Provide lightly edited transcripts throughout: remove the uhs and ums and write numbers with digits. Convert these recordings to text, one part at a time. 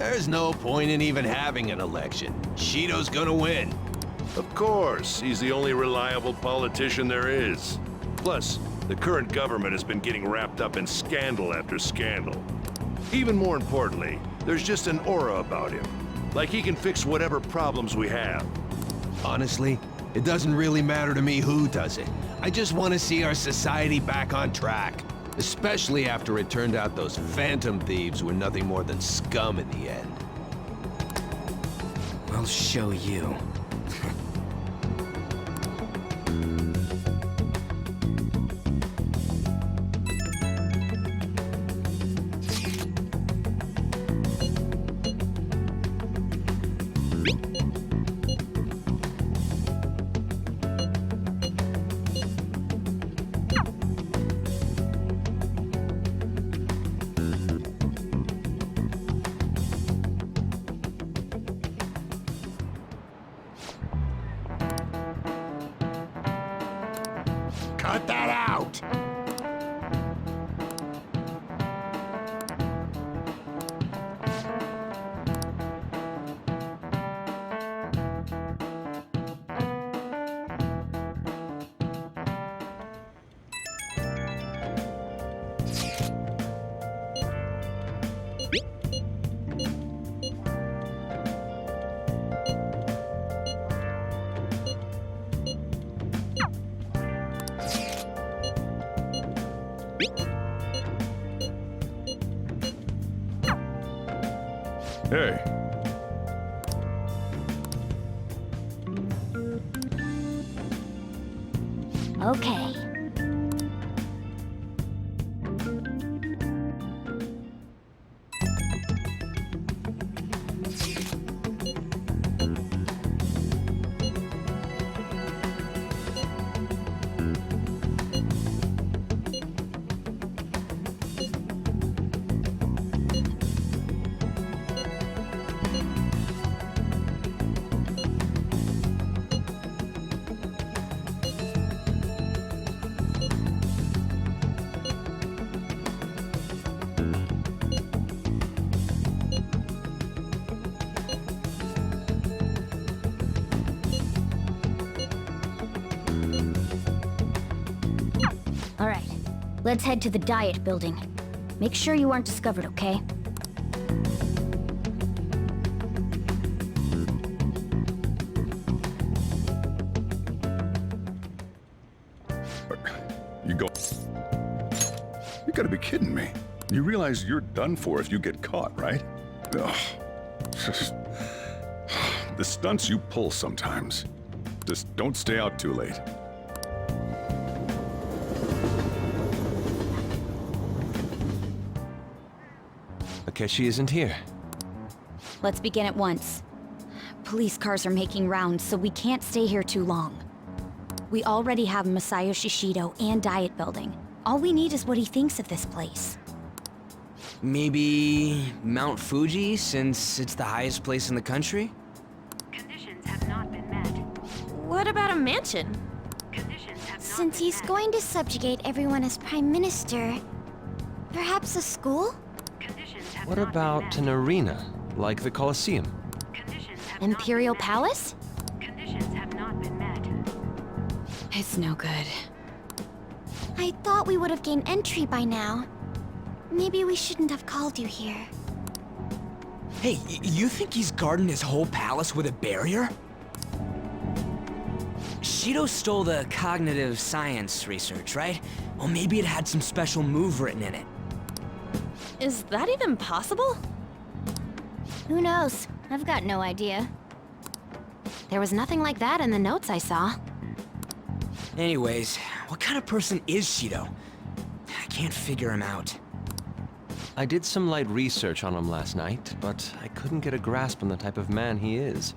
There's no point in even having an election. Shido's gonna win. Of course, he's the only reliable politician there is. Plus, the current government has been getting wrapped up in scandal after scandal. Even more importantly, there's just an aura about him. Like he can fix whatever problems we have. Honestly, it doesn't really matter to me who does it. I just want to see our society back on track. Especially after it turned out those phantom thieves were nothing more than scum in the end. I'll show you. Cut that out! Hey. Okay. All right, let's head to the Diet Building. Make sure you aren't discovered, okay? You go... You gotta be kidding me. You realize you're done for if you get caught, right? Ugh. The stunts you pull sometimes. Just don't stay out too late. Akechi isn't here. Let's begin at once. Police cars are making rounds, so we can't stay here too long. We already have Masayoshi Shido and Diet Building. All we need is what he thinks of this place. Maybe Mount Fuji, since it's the highest place in the country? Conditions have not been met. What about a mansion? Conditions have not Since been he's met. going to subjugate everyone as Prime Minister, perhaps a school? Conditions have What not about been an arena, like the Colosseum? met. Conditions have Imperial not been Palace? met. Conditions have not been met. It's no good. I thought we would have gained entry by now. Maybe we shouldn't have called you here. Hey, you think he's guarding his whole palace with a barrier? Shido stole the cognitive science research, right? Well, maybe it had some special move written in it. Is that even possible? Who knows? I've got no idea. There was nothing like that in the notes I saw. Anyways, what kind of person is Shido? I can't figure him out. I did some light research on him last night, but I couldn't get a grasp on the type of man he is.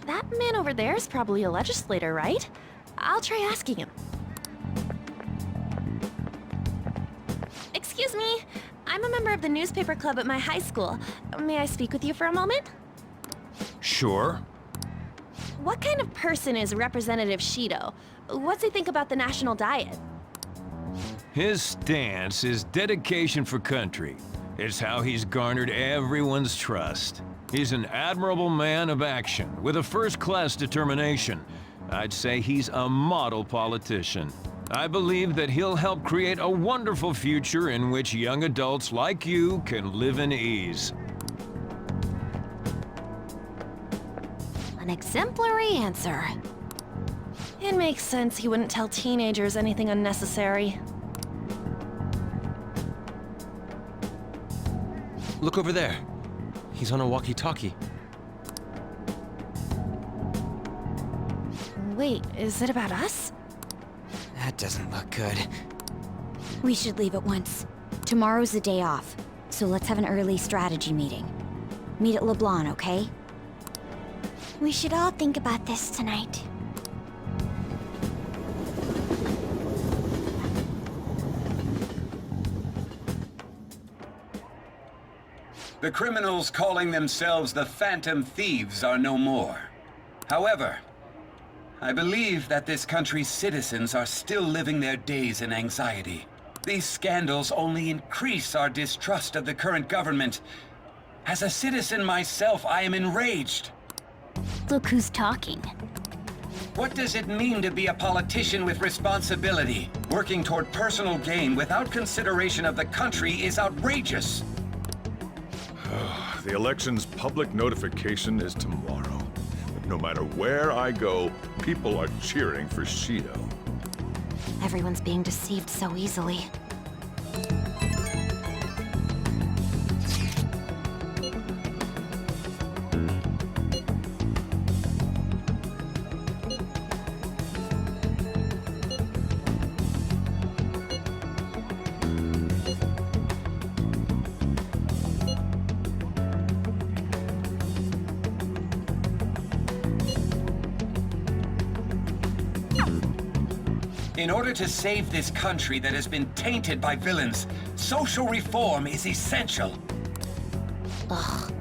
That man over there is probably a legislator, right? I'll try asking him. Excuse me, I'm a member of the newspaper club at my high school. May I speak with you for a moment? Sure. What kind of person is Representative Shido? What's he think about the national diet? His stance is dedication for country. It's how he's garnered everyone's trust. He's an admirable man of action with a first-class determination. I'd say he's a model politician. I believe that he'll help create a wonderful future in which young adults like you can live in ease. An exemplary answer. It makes sense he wouldn't tell teenagers anything unnecessary. Look over there. He's on a walkie-talkie. Wait, is it about us? That doesn't look good. We should leave at once. Tomorrow's the day off, so let's have an early strategy meeting. Meet at LeBlanc, okay? We should all think about this tonight. The criminals calling themselves the Phantom Thieves are no more. However, I believe that this country's citizens are still living their days in anxiety. These scandals only increase our distrust of the current government. As a citizen myself, I am enraged. Look who's talking. What does it mean to be a politician with responsibility? Working toward personal gain without consideration of the country is outrageous. The election's public notification is tomorrow. But no matter where I go, people are cheering for Shido. Everyone's being deceived so easily. In order to save this country that has been tainted by villains, social reform is essential. Ugh.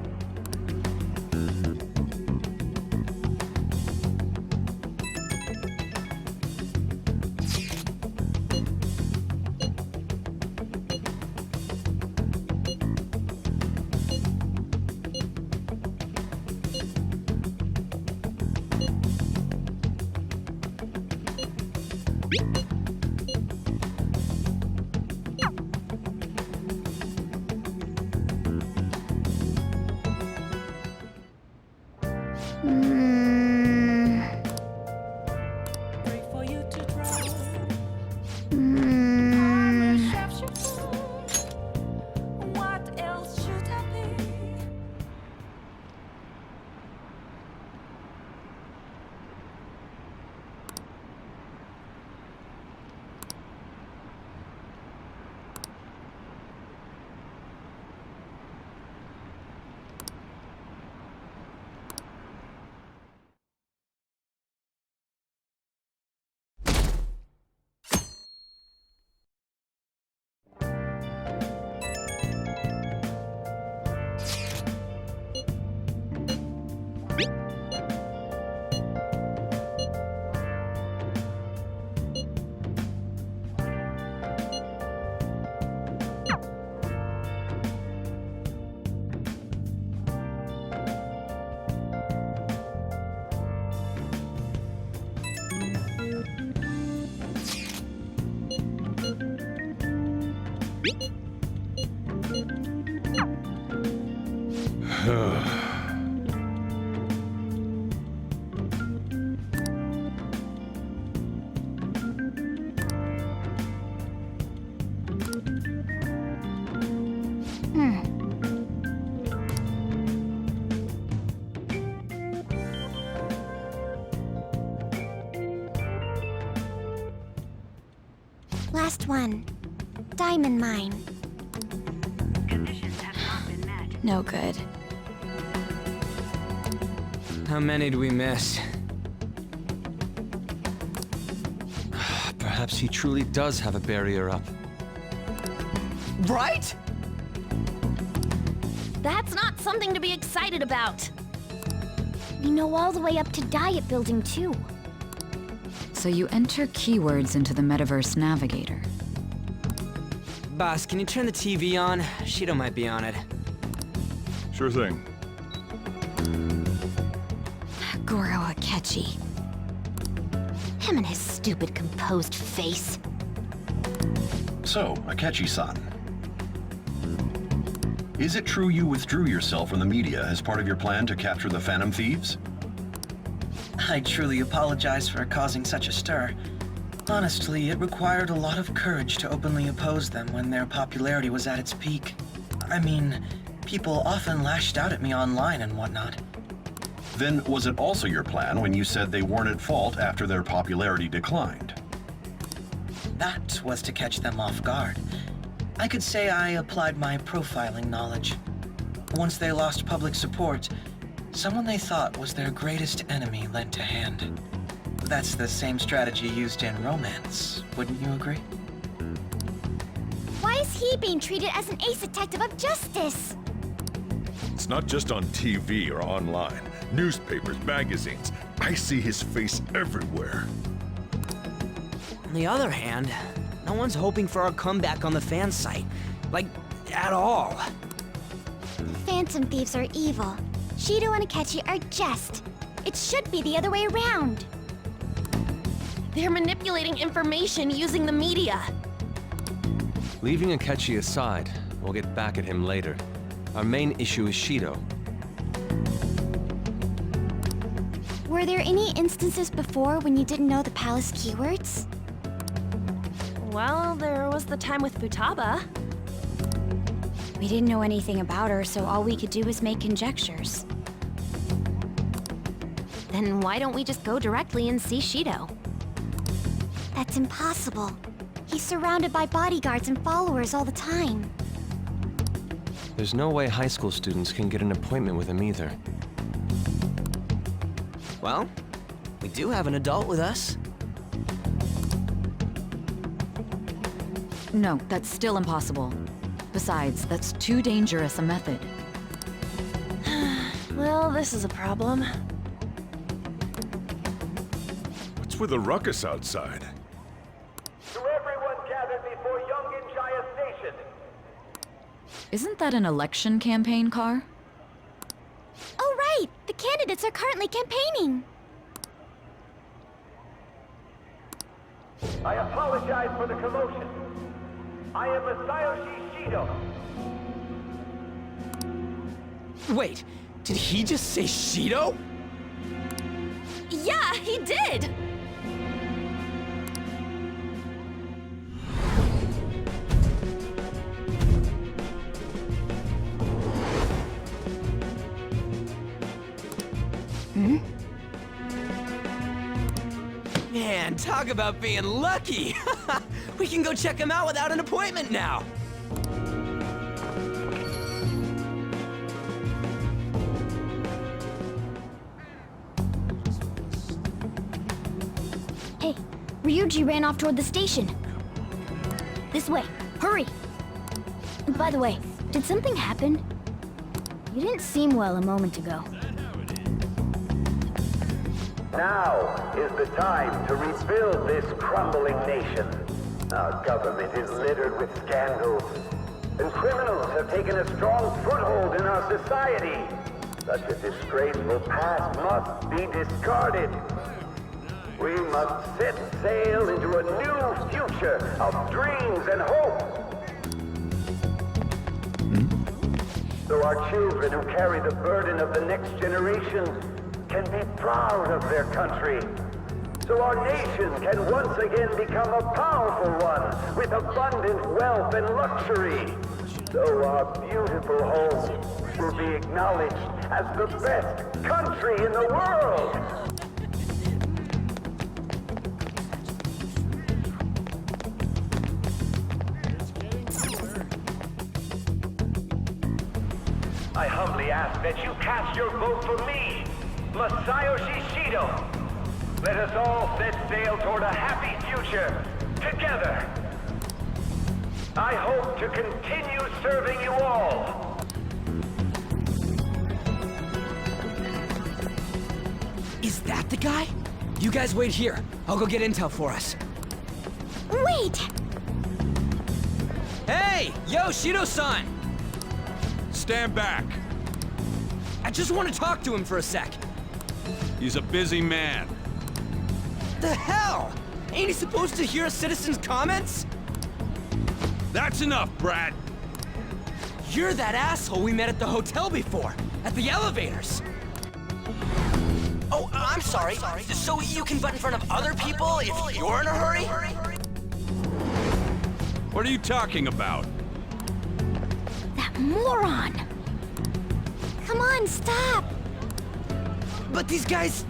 Last one. Diamond mine. Conditions have not been met. No good. How many do we miss? Perhaps he truly does have a barrier up. Right? That's not something to be excited about. We know all the way up to Diet Building, too. So you enter keywords into the Metaverse Navigator. Boss, can you turn the TV on? Shido might be on it. Sure thing. Goro Akechi. Him and his stupid composed face. So, Akechi-san. Is it true you withdrew yourself from the media as part of your plan to capture the Phantom Thieves? I truly apologize for causing such a stir. Honestly, it required a lot of courage to openly oppose them when their popularity was at its peak. I mean, people often lashed out at me online and whatnot. Then was it also your plan when you said they weren't at fault after their popularity declined? That was to catch them off guard. I could say I applied my profiling knowledge. Once they lost public support, someone they thought was their greatest enemy lent a hand. That's the same strategy used in romance, wouldn't you agree? Why is he being treated as an ace detective of justice? It's not just on TV or online. Newspapers, magazines. I see his face everywhere. On the other hand, no one's hoping for our comeback on the fan site. Like, at all. Phantom Thieves are evil. Shido and Akechi are just. It should be the other way around. They're manipulating information using the media. Leaving Akechi aside, we'll get back at him later. Our main issue is Shido. Were there any instances before when you didn't know the palace keywords? Well, there was the time with Futaba. We didn't know anything about her, so all we could do was make conjectures. Then why don't we just go directly and see Shido? That's impossible. He's surrounded by bodyguards and followers all the time. There's no way high school students can get an appointment with him either. Well, we do have an adult with us. No, that's still impossible. Besides, that's too dangerous a method. Well, this is a problem. What's with the ruckus outside? To everyone gathered before Yongin Jaya Station. Isn't that an election campaign car? Oh, right! The candidates are currently campaigning! I apologize for the commotion. I am Masayoshi Shido. Wait, did he just say Shido? Yeah, he did! Man, talk about being lucky! We can go check him out without an appointment now! Hey, Ryuji ran off toward the station. This way, hurry! By the way, did something happen? You didn't seem well a moment ago. Now is the time to rebuild this crumbling nation. Our government is littered with scandals, and criminals have taken a strong foothold in our society. Such a disgraceful past must be discarded. We must set sail into a new future of dreams and hope. So our children who carry the burden of the next generation can be proud of their country. So our nation can once again become a powerful one with abundant wealth and luxury. So our beautiful home will be acknowledged as the best country in the world. I humbly ask that you cast your vote for me, Masayoshi Shido. Let us all set sail toward a happy future, together. I hope to continue serving you all. Is that the guy? You guys wait here. I'll go get intel for us. Wait! Hey! Yo, Shido-san! Stand back. I just want to talk to him for a sec. He's a busy man. The hell? Ain't he supposed to hear a citizen's comments? That's enough, Brad. You're that asshole we met at the hotel before, at the elevators. Oh, I'm sorry. So you can butt in front of other people if you're in a hurry? What are you talking about? That moron! Come on, stop! But these guys...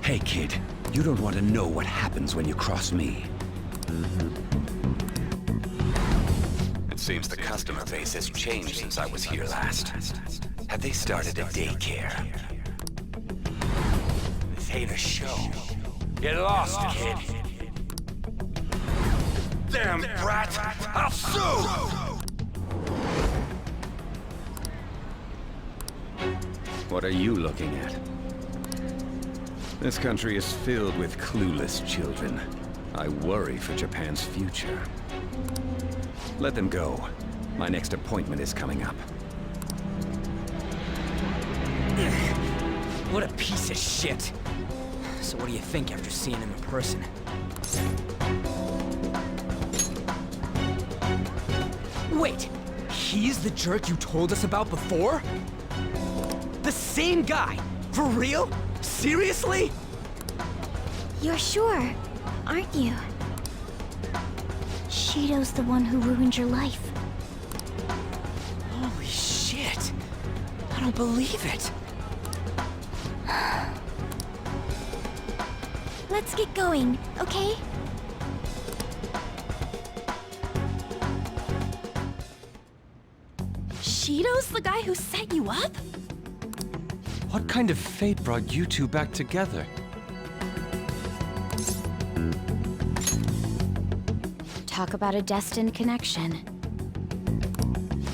Hey, kid. You don't want to know what happens when you cross me. It seems the customer base has changed since I was here last. Have they started a daycare? This ain't a show. Get lost, kid. Damn brat! I'll sue! What are you looking at? This country is filled with clueless children. I worry for Japan's future. Let them go. My next appointment is coming up. What a piece of shit. So what do you think after seeing him in person? Wait, he's the jerk you told us about before? The same guy? For real? Seriously? You're sure, aren't you? Shido's the one who ruined your life. Holy shit. I don't believe it. Let's get going, okay? Shido's the guy who set you up? What kind of fate brought you two back together? Talk about a destined connection.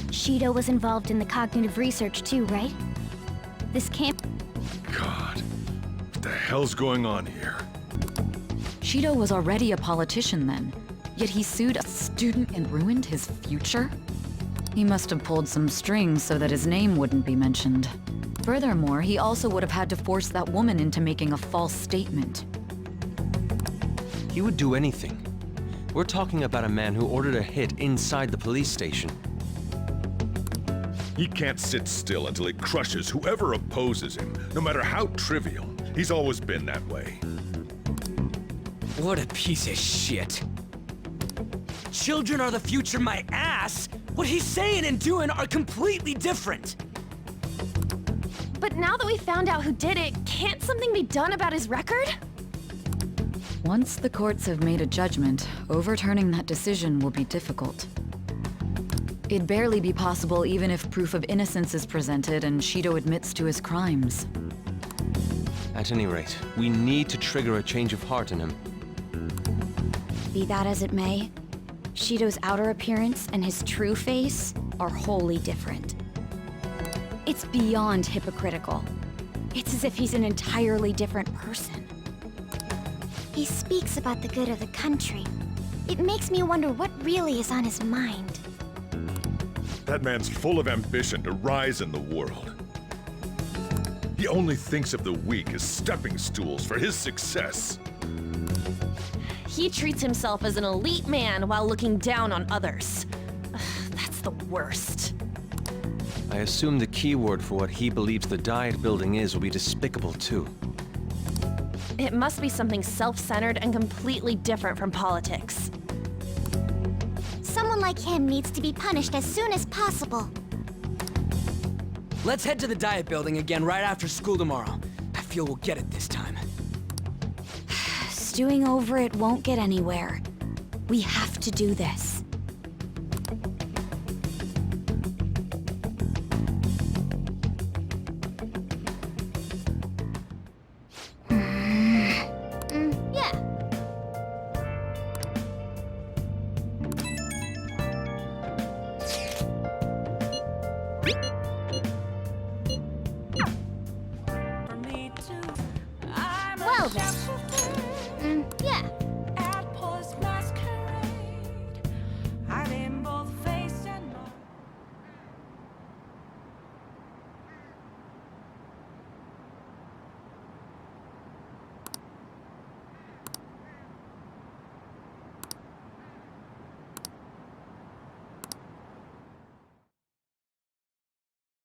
Shido was involved in the cognitive research too, right? This camp... God, what the hell's going on here? Shido was already a politician then, yet he sued a student and ruined his future? He must have pulled some strings so that his name wouldn't be mentioned. Furthermore, he also would have had to force that woman into making a false statement. He would do anything. We're talking about a man who ordered a hit inside the police station. He can't sit still until he crushes whoever opposes him, no matter how trivial. He's always been that way. What a piece of shit. Children are the future, my ass! What he's saying and doing are completely different! But now that we found out who did it, can't something be done about his record? Once the courts have made a judgment, overturning that decision will be difficult. It'd barely be possible even if proof of innocence is presented and Shido admits to his crimes. At any rate, we need to trigger a change of heart in him. Be that as it may, Shido's outer appearance and his true face are wholly different. It's beyond hypocritical. It's as if he's an entirely different person. He speaks about the good of the country. It makes me wonder what really is on his mind. That man's full of ambition to rise in the world. He only thinks of the weak as stepping stools for his success. He treats himself as an elite man while looking down on others. Ugh, that's the worst. I assume the key word for what he believes the Diet Building is will be despicable too. It must be something self-centered and completely different from politics. Someone like him needs to be punished as soon as possible. Let's head to the Diet Building again right after school tomorrow. I feel we'll get it this time. Stewing over it won't get anywhere. We have to do this. Yeah.